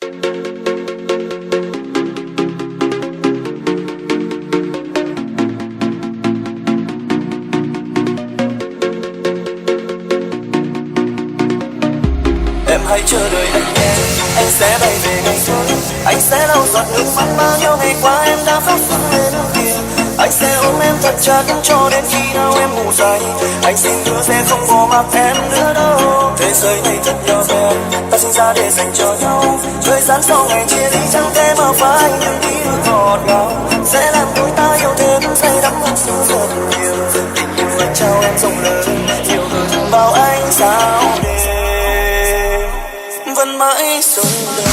Em hãy chờ đợi anh nhé, anh sẽ bay về ngày xuân. Anh sẽ lau giọt nước mắt bao nhiêu ngày qua em đã khóc sưng lên kia. Anh sẽ ôm em thật chặt cho đến khi nào em ngủ say. Anh xin hứa sẽ không bỏ mặc em nữa đâu. Thế giới này thật nhỏ bé, ta sinh ra để dành cho nhau. Thời gian sau ngày chia ly chẳng thể mà phai những ký ức ngọt ngào. Sẽ làm đôi ta yêu thêm say đắm hơn xưa rất nhiều. Tình yêu anh trao em rộng lớn, nhiều hơn bao ánh sao đêm vẫn mãi sống đời.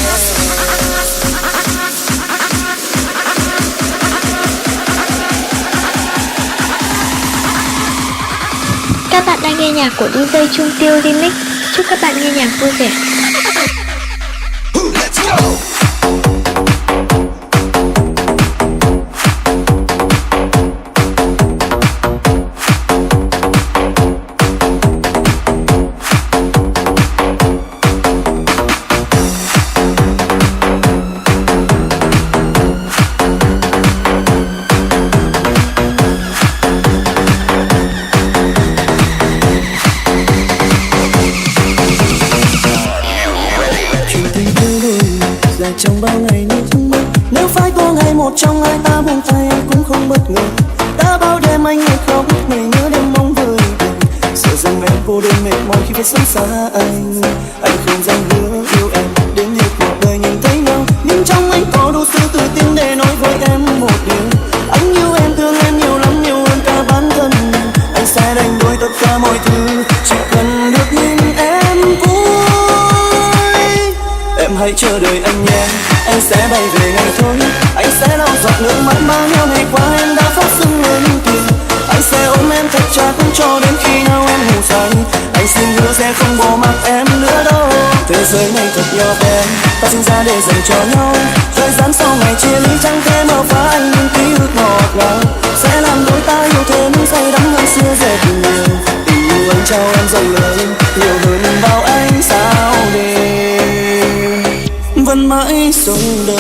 Các bạn đang nghe nhạc của DJ Trung Tiêu Remix. Chúc các bạn nghe nhạc vui vẻ. Trong bao ngày như trong mơ, nếu phải có ngày một trong hai ta buông tay anh cũng không bất ngờ. Đã bao đêm anh ngồi khóc, ngày nhớ đêm mong vời đầy. Sợ rằng em vô đêm mệt mỏi khi phải sống xa anh. Anh không dám hứa yêu em đến hết cuộc đời nhìn thấy nhau, nhưng trong anh có đủ sự tự tin để nói với em một điều. Anh yêu em, thương em nhiều lắm, nhiều hơn cả bản thân. Anh sẽ đánh đổi tất cả mọi thứ, chỉ cần được nhìn em vui. Em hãy chờ đợi anh nhé, anh sẽ bay về ngày thôi. Anh sẽ lau giọt nước mắt bao nhiêu ngày qua em đã khóc sưng lên kia. Anh sẽ ôm em thật chặt cho đến khi nào em ngủ say. Anh xin hứa sẽ không bỏ mặc em nữa đâu. Thế giới này thật nhỏ bé, ta sinh ra để dành cho nhau. Thời gian sau ngày chia ly chẳng thể mà phá anh những ký ức ngọt ngào. Sẽ làm đôi ta yêu thêm say đắm hơn xưa rất nhiều. Tình yêu anh trao em rộng lớn, nhiều hơn bao ánh sao đêm vẫn mãi sống đời.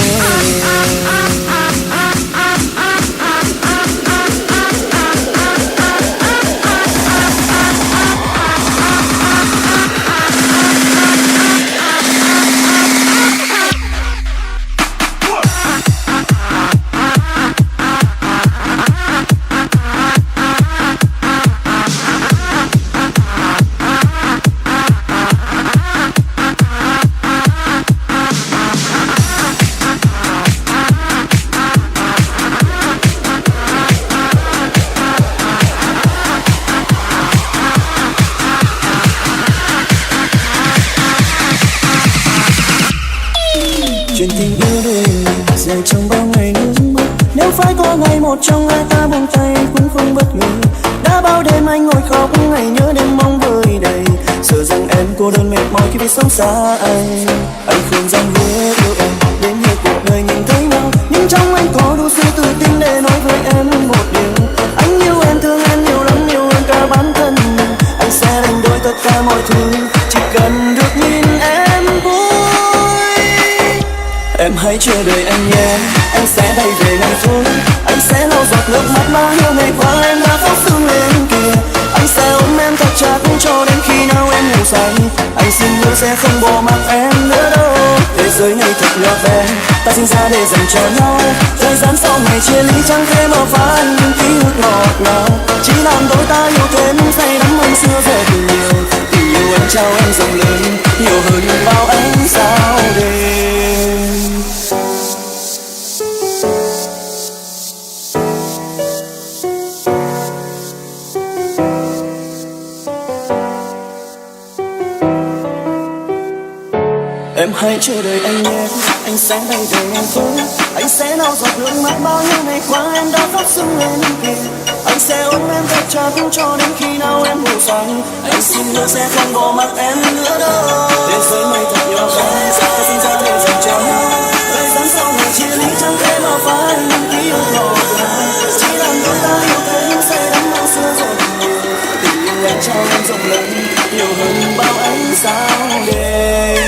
Chuyện tình yêu đôi mình dài trong bao ngày nước mắt. Nếu phải có ngày một trong hai ta buông tay cũng không bất ngờ. Đã bao đêm anh ngồi khóc, ngày nhớ đêm mong vơi đầy. Sợ rằng em cô đơn mệt mỏi khi phải sống xa anh. Anh không dám hứa yêu em đến hết cuộc đời nhìn thấy nhau, nhưng trong anh có đủ sự tự tin để nói với em một điều. Anh yêu em, thương em nhiều lắm, nhiều hơn cả bản thân. Anh sẽ đánh đổi tất cả mọi thứ, chỉ cần được nhìn em vui. Em hãy chờ đợi anh nhé, anh sẽ bay về ngày thôi. Anh sẽ lau giọt nước mắt bao nhiêu ngày qua em đã khóc sưng lên kia. Anh sẽ ôm em thật chặt cho đến khi nào em ngủ say. Anh xin hứa sẽ không bỏ mặc em nữa đâu. Thế giới này thật nhỏ bé, ta sinh ra để dành cho nhau. Thời gian sau ngày chia ly chẳng thể mà phá những ký ức ngọt ngào. Chỉ làm đôi ta yêu thêm say đắm hơn xưa rất nhiều. Tình yêu anh trao em rộng lớn, nhiều hơn bao ánh sao đêm. Em hãy chờ đợi anh nhé, anh sẽ bay về ngày thôi. Anh sẽ lau giọt nước mắt bao nhiêu ngày qua em đã khóc sưng lên kia. Anh sẽ ôm em thật chặt cho đến khi nào em ngủ say. Anh xin hứa sẽ không bỏ mặc em nữa đâu. Thế giới này thật nhỏ bé, ta sinh ra để dành cho nhau. Thời gian sau ngày chia ly chẳng thể mà phá những ký ức ngọt ngào. Chỉ làm đôi ta yêu thêm say đắm hơn xưa rất nhiều. Tình yêu anh trao em rộng lớn, nhiều hơn bao ánh sao đêm.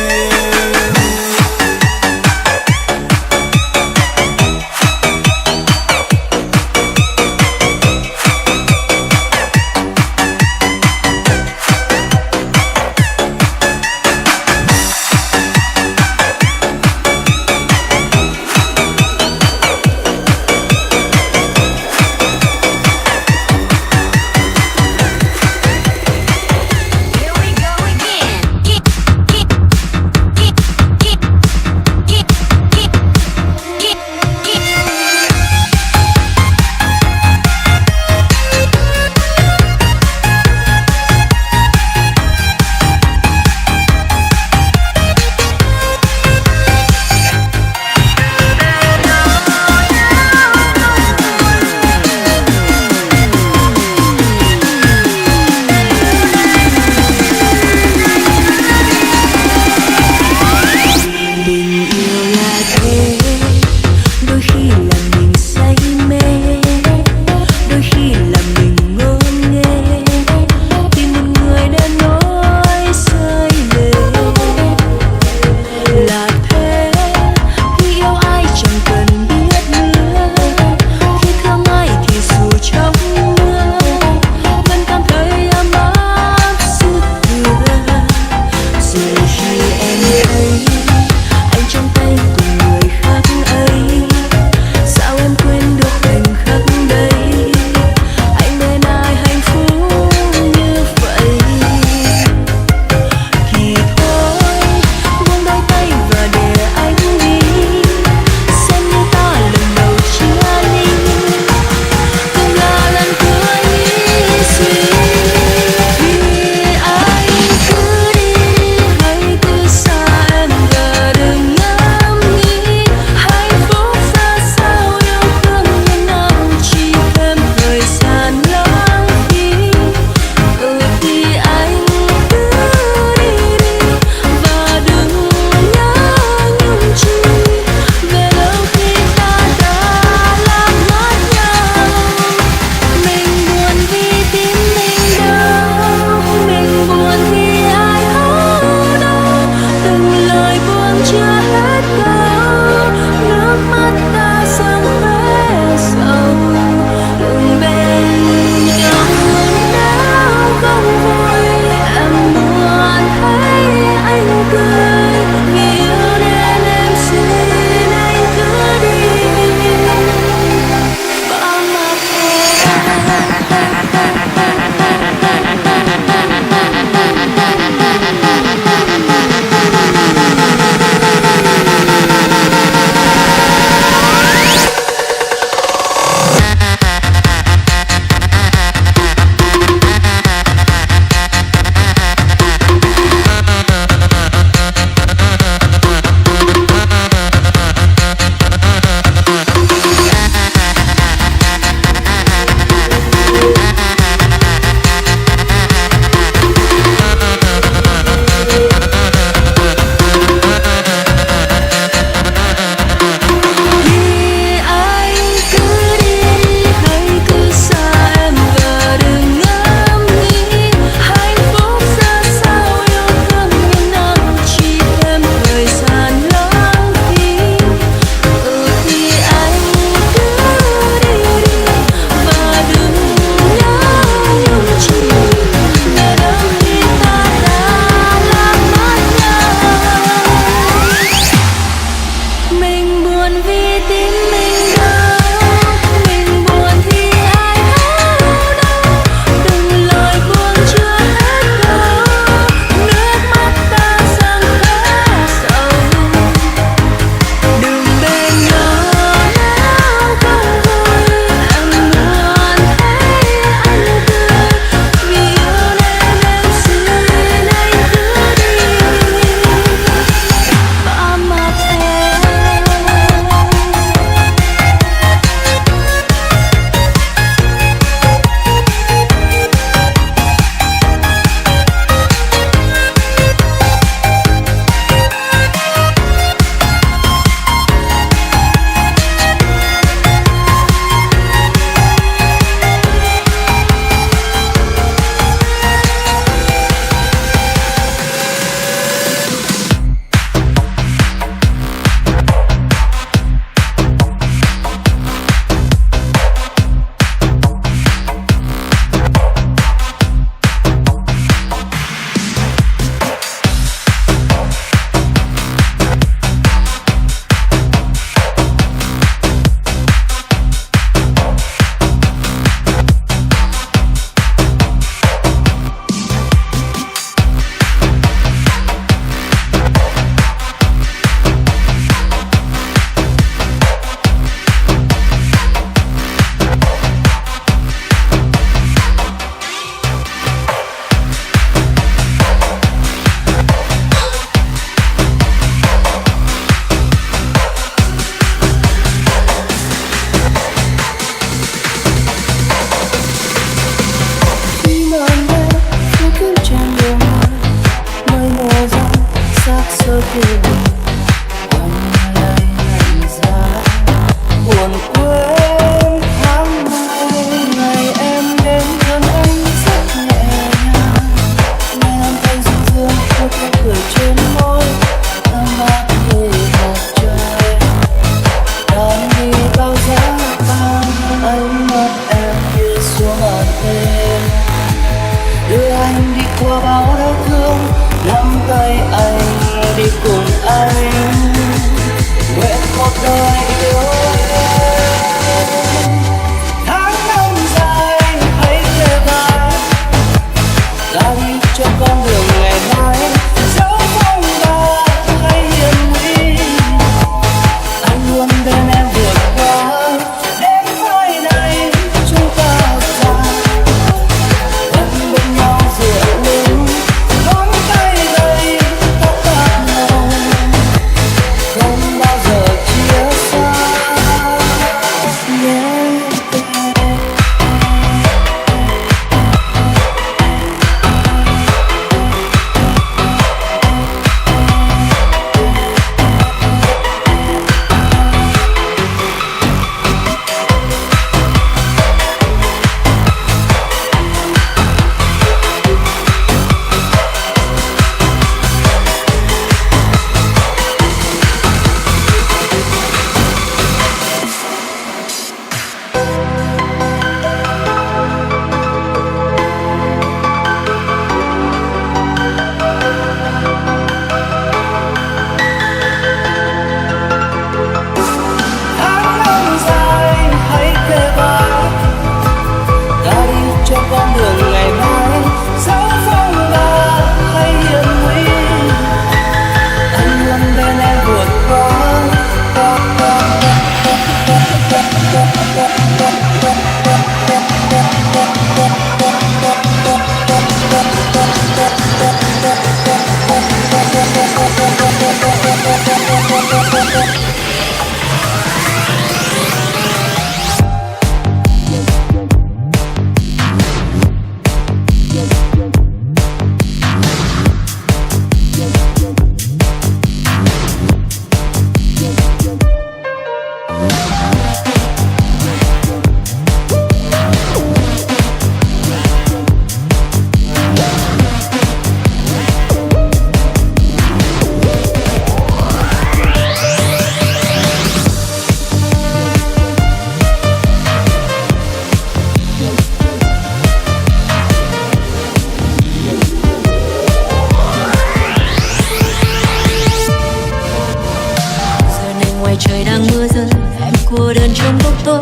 trời đang mưa rơi, em cô đơn trong góc tối,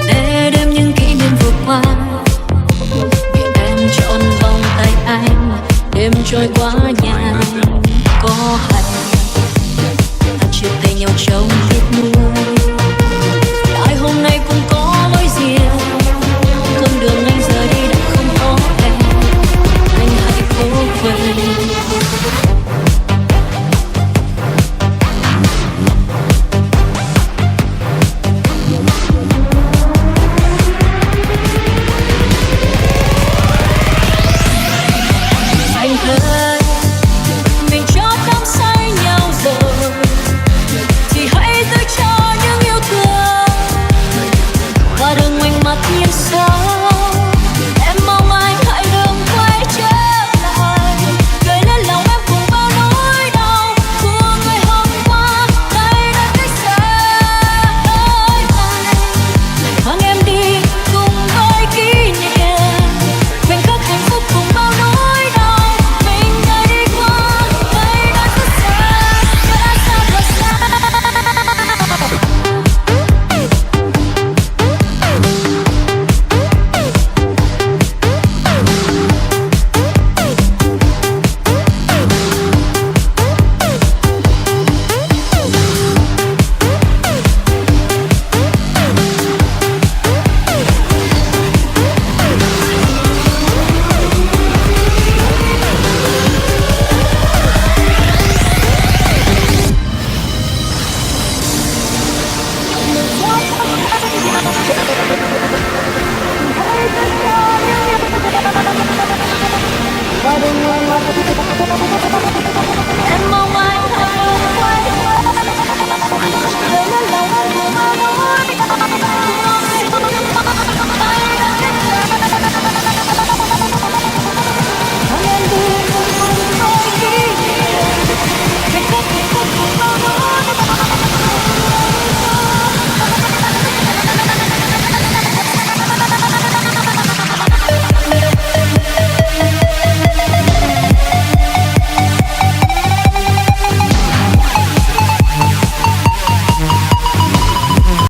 để đêm những kỷ niệm vừa qua. Vì em trọn vòng tay anh, đêm trôi qua